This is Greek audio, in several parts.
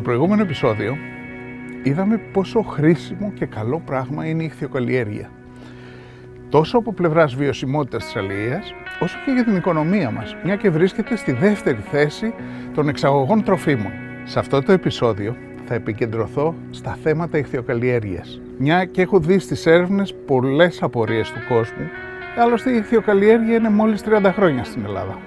προηγούμενο επεισόδιο είδαμε πόσο χρήσιμο και καλό πράγμα είναι η ιχθυοκαλλιέργεια. Τόσο από πλευράς βιωσιμότητας της αλληλείας, όσο και για την οικονομία μας, μια και βρίσκεται στη δεύτερη θέση των εξαγωγών τροφίμων. Σε αυτό το επεισόδιο θα επικεντρωθώ στα θέματα ιχθυοκαλλιέργειας. Μια και έχω δει στις έρευνες πολλές απορίες του κόσμου, άλλωστε η ιχθυοκαλλιέργεια είναι μόλις 30 χρόνια στην Ελλάδα.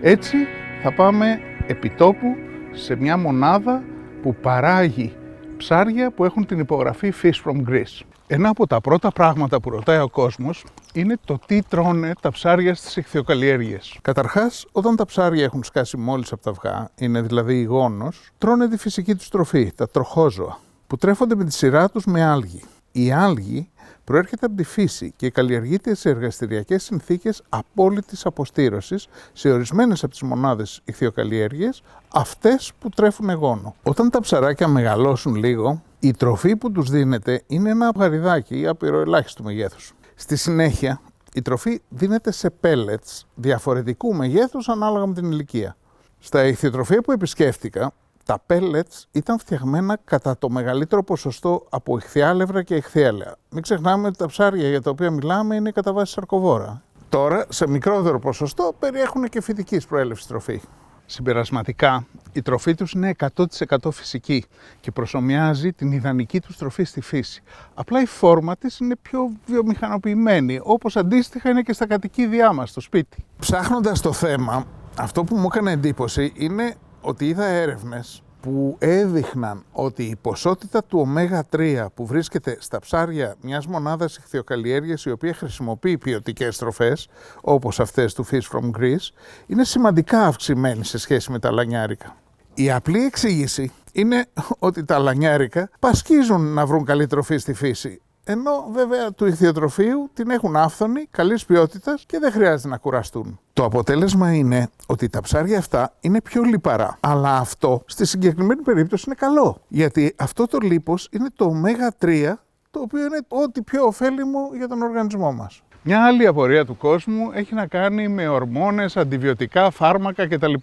Έτσι θα πάμε επιτόπου σε μια μονάδα που παράγει ψάρια που έχουν την υπογραφή Fish from Greece. Ένα από τα πρώτα πράγματα που ρωτάει ο κόσμος είναι το τι τρώνε τα ψάρια στις ιχθυοκαλλιέργειες. Καταρχάς, όταν τα ψάρια έχουν σκάσει μόλις από τα αυγά, είναι δηλαδή υγόνος, τρώνε τη φυσική τους τροφή, τα τροχόζωα, που τρέφονται με τη σειρά τους με άλγη. Η άλγη προέρχεται από τη φύση και καλλιεργείται σε εργαστηριακές συνθήκες απόλυτης αποστήρωσης σε ορισμένες από τις μονάδες ιχθυοκαλλιέργειας, αυτές που τρέφουν γόνο. Όταν τα ψαράκια μεγαλώσουν λίγο, η τροφή που τους δίνεται είναι ένα αυγαριδάκι απειροελάχιστου μεγέθους. Στη συνέχεια, η τροφή δίνεται σε πέλετς διαφορετικού μεγέθους ανάλογα με την ηλικία. Στα ιχθυοτροφεία που επισκέφτηκα, τα pellets ήταν φτιαγμένα κατά το μεγαλύτερο ποσοστό από ιχθυάλευρα και ιχθυέλαια. Μην ξεχνάμε ότι τα ψάρια για τα οποία μιλάμε είναι κατά βάση σαρκοβόρα. Τώρα, σε μικρότερο ποσοστό, περιέχουν και φυτικής προέλευσης τροφή. Συμπερασματικά, η τροφή τους είναι 100% φυσική και προσομοιάζει την ιδανική τους τροφή στη φύση. Απλά η φόρμα της είναι πιο βιομηχανοποιημένη, όπως αντίστοιχα είναι και στα κατοικίδια μας, στο σπίτι. Ψάχνοντας το θέμα, αυτό που μου έκανε εντύπωση είναι ότι είδα έρευνες που έδειχναν ότι η ποσότητα του ω3 που βρίσκεται στα ψάρια μιας μονάδας ιχθυοκαλλιέργειας η οποία χρησιμοποιεί ποιοτικές τροφές, όπως αυτές του Fish from Greece, είναι σημαντικά αυξημένη σε σχέση με τα λανιάρικα. Η απλή εξήγηση είναι ότι τα λανιάρικα πασχίζουν να βρουν καλή τροφή στη φύση, ενώ βέβαια του ιχθυοτροφείου την έχουν άφθονη, καλής ποιότητας και δεν χρειάζεται να κουραστούν. Το αποτέλεσμα είναι ότι τα ψάρια αυτά είναι πιο λιπαρά, αλλά αυτό στη συγκεκριμένη περίπτωση είναι καλό, γιατί αυτό το λίπος είναι το ω3, το οποίο είναι ό,τι πιο ωφέλιμο για τον οργανισμό μας. Μια άλλη απορία του κόσμου έχει να κάνει με ορμόνες, αντιβιωτικά, φάρμακα κτλ.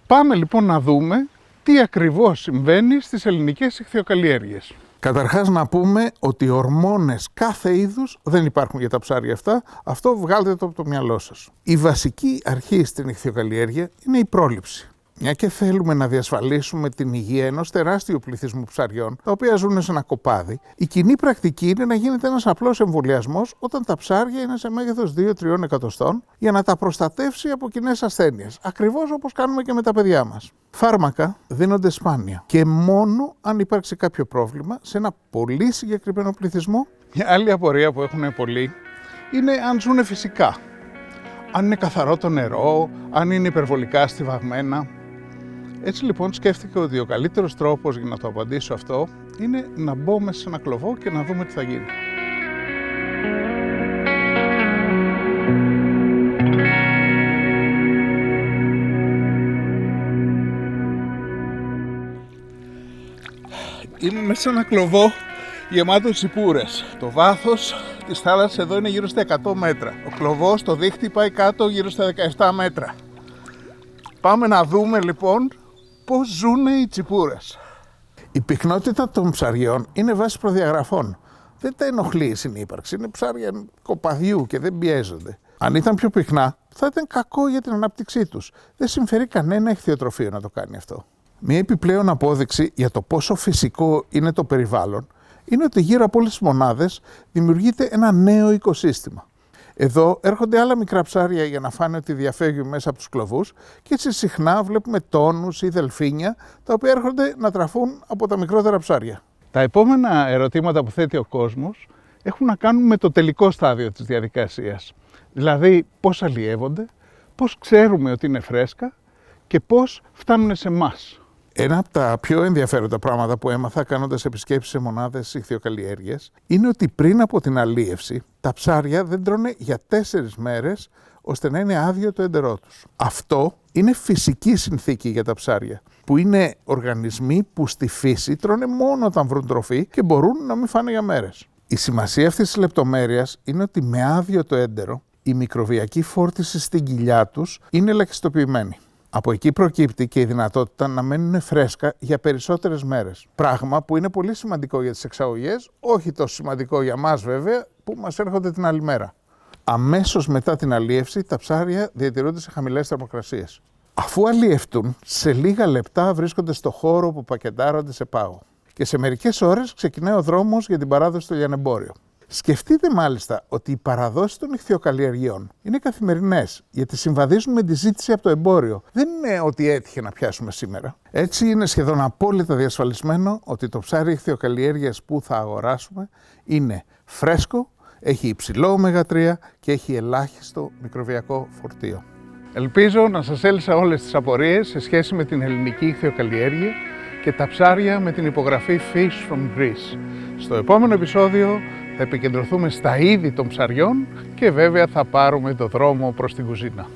Πάμε λοιπόν να δούμε τι ακριβώς συμβαίνει στις ελληνικές ιχθυοκαλλιέργειες. Καταρχάς να πούμε ότι ορμόνες κάθε είδους δεν υπάρχουν για τα ψάρια αυτά, αυτό βγάλτε το από το μυαλό σας. Η βασική αρχή στην ιχθυοκαλλιέργεια είναι η πρόληψη. Μια και θέλουμε να διασφαλίσουμε την υγεία ενός τεράστιου πληθυσμού ψαριών, τα οποία ζουν σε ένα κοπάδι, η κοινή πρακτική είναι να γίνεται ένας απλός εμβολιασμός όταν τα ψάρια είναι σε μέγεθος 2-3 εκατοστών για να τα προστατεύσει από κοινές ασθένειες, ακριβώς όπως κάνουμε και με τα παιδιά μας. Φάρμακα δίνονται σπάνια και μόνο αν υπάρξει κάποιο πρόβλημα σε ένα πολύ συγκεκριμένο πληθυσμό. Μια άλλη απορία που έχουν πολλοί είναι αν ζουν φυσικά. Αν είναι καθαρό το νερό, αν είναι υπερβολικά στιβαγμένα. Έτσι λοιπόν σκέφτηκα ότι ο καλύτερος τρόπος για να το απαντήσω αυτό είναι να μπω μέσα σε ένα κλωβό και να δούμε τι θα γίνει. Είμαι μέσα σε ένα κλωβό γεμάτο τσιπούρες. Το βάθος της θάλασσας εδώ είναι γύρω στα 100 μέτρα. Ο κλωβός στο δίχτυ πάει κάτω γύρω στα 17 μέτρα. Πάμε να δούμε λοιπόν πώς ζουν οι τσιπούρες. Η πυκνότητα των ψαριών είναι βάση προδιαγραφών. Δεν τα ενοχλεί η συνύπαρξη. Είναι ψάρια κοπαδιού και δεν πιέζονται. Αν ήταν πιο πυκνά, θα ήταν κακό για την ανάπτυξή τους. Δεν συμφέρει κανένα ιχθυοτροφείο να το κάνει αυτό. Μια επιπλέον απόδειξη για το πόσο φυσικό είναι το περιβάλλον είναι ότι γύρω από όλες τις μονάδες δημιουργείται ένα νέο οικοσύστημα. Εδώ έρχονται άλλα μικρά ψάρια για να φάνε ότι διαφεύγει μέσα από τους κλωβούς και έτσι συχνά βλέπουμε τόνους ή δελφίνια τα οποία έρχονται να τραφούν από τα μικρότερα ψάρια. Τα επόμενα ερωτήματα που θέτει ο κόσμος έχουν να κάνουν με το τελικό στάδιο της διαδικασίας. Δηλαδή πώς αλλιεύονται, πώς ξέρουμε ότι είναι φρέσκα και πώς φτάνουν σε εμάς. Ένα από τα πιο ενδιαφέροντα πράγματα που έμαθα κάνοντας επισκέψεις σε μονάδες ιχθυοκαλλιέργειας είναι ότι πριν από την αλίευση τα ψάρια δεν τρώνε για 4 μέρες ώστε να είναι άδειο το έντερό τους. Αυτό είναι φυσική συνθήκη για τα ψάρια, που είναι οργανισμοί που στη φύση τρώνε μόνο όταν βρουν τροφή και μπορούν να μην φάνε για μέρες. Η σημασία αυτής της λεπτομέρειας είναι ότι με άδειο το έντερο η μικροβιακή φόρτιση στην κοιλιά τους είναι ελαχιστοποιημένη. Από εκεί προκύπτει και η δυνατότητα να μένουν φρέσκα για περισσότερες μέρες. Πράγμα που είναι πολύ σημαντικό για τις εξαγωγές, όχι τόσο σημαντικό για μας βέβαια, που μας έρχονται την άλλη μέρα. Αμέσως μετά την αλίευση, τα ψάρια διατηρούνται σε χαμηλές θερμοκρασίες. Αφού αλιευτούν, σε λίγα λεπτά βρίσκονται στο χώρο που πακετάρονται σε πάγο. Και σε μερικές ώρες ξεκινάει ο δρόμος για την παράδοση στο λιανεμπόριο. Σκεφτείτε μάλιστα ότι οι παραδόσεις των ιχθυοκαλλιεργειών είναι καθημερινές, γιατί συμβαδίζουν με τη ζήτηση από το εμπόριο. Δεν είναι ότι έτυχε να πιάσουμε σήμερα. Έτσι είναι σχεδόν απόλυτα διασφαλισμένο ότι το ψάρι ιχθυοκαλλιέργειας που θα αγοράσουμε είναι φρέσκο, έχει υψηλό ω3 και έχει ελάχιστο μικροβιακό φορτίο. Ελπίζω να σας έλυσα όλες τις απορίες σε σχέση με την ελληνική ιχθυοκαλλιέργεια και τα ψάρια με την υπογραφή Fish from Greece. Στο επόμενο επεισόδιο θα επικεντρωθούμε στα είδη των ψαριών και βέβαια θα πάρουμε το δρόμο προς την κουζίνα.